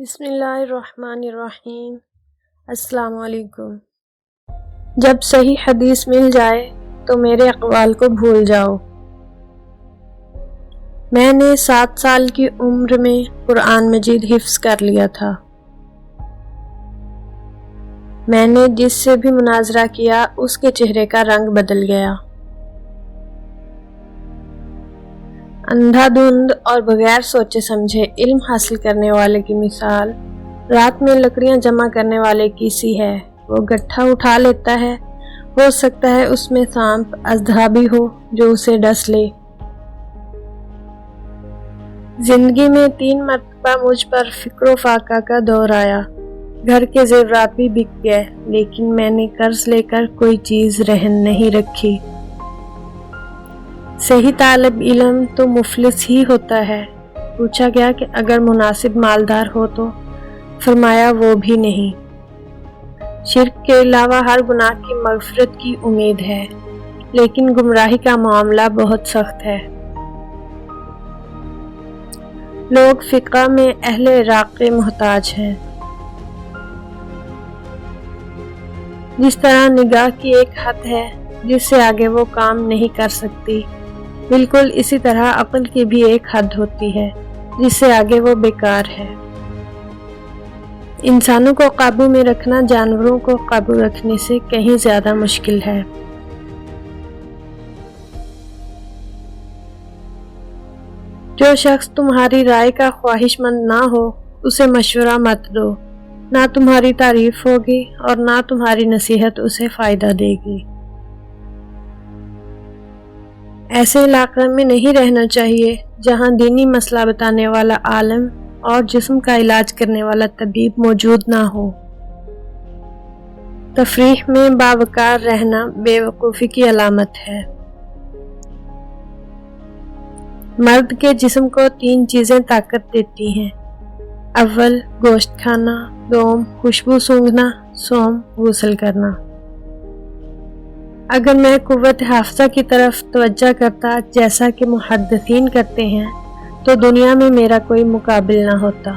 بسم اللہ الرحمن الرحیم۔ السلام علیکم۔ جب صحیح حدیث مل جائے تو میرے اقوال کو بھول جاؤ۔ میں نے 7 سال کی عمر میں قرآن مجید حفظ کر لیا تھا۔ میں نے جس سے بھی مناظرہ کیا اس کے چہرے کا رنگ بدل گیا۔ اندھا دھند اور بغیر سوچے سمجھے علم حاصل کرنے والے کی مثال رات میں لکڑیاں جمع کرنے والے کی سی ہے۔ وہ گٹھا اٹھا لیتا ہے، ہو سکتا ہے اس میں سانپ اژدھا بھی ہو جو اسے ڈس لے۔ زندگی میں 3 مرتبہ مجھ پر فکر و فاقہ کا دور آیا۔ گھر کے زیورات بھی بک گئے، لیکن میں نے قرض لے کر کوئی چیز رہن نہیں رکھی۔ صحیح طالب علم تو مفلس ہی ہوتا ہے۔ پوچھا گیا کہ اگر مناسب مالدار ہو تو؟ فرمایا وہ بھی نہیں۔ شرک کے علاوہ ہر گناہ کی مغفرت کی امید ہے، لیکن گمراہی کا معاملہ بہت سخت ہے۔ لوگ فقہ میں اہل عراق کے محتاج ہیں۔ جس طرح نگاہ کی ایک حد ہے جس سے آگے وہ کام نہیں کر سکتی، بالکل اسی طرح عقل کی بھی ایک حد ہوتی ہے جس سے آگے وہ بیکار ہے۔ انسانوں کو قابو میں رکھنا جانوروں کو قابو رکھنے سے کہیں زیادہ مشکل ہے۔ جو شخص تمہاری رائے کا خواہش مند نہ ہو اسے مشورہ مت دو، نہ تمہاری تعریف ہوگی اور نہ تمہاری نصیحت اسے فائدہ دے گی۔ ایسے علاقے میں نہیں رہنا چاہیے جہاں دینی مسئلہ بتانے والا عالم اور جسم کا علاج کرنے والا طبیب موجود نہ ہو۔ تفریح میں باوقار رہنا بے وقوفی کی علامت ہے۔ مرد کے جسم کو 3 چیزیں طاقت دیتی ہیں: اول گوشت کھانا، دوم خوشبو سونگھنا، سوم غسل کرنا۔ اگر میں قوت حافظہ کی طرف توجہ کرتا جیسا کہ محدثین کرتے ہیں تو دنیا میں میرا کوئی مقابل نہ ہوتا۔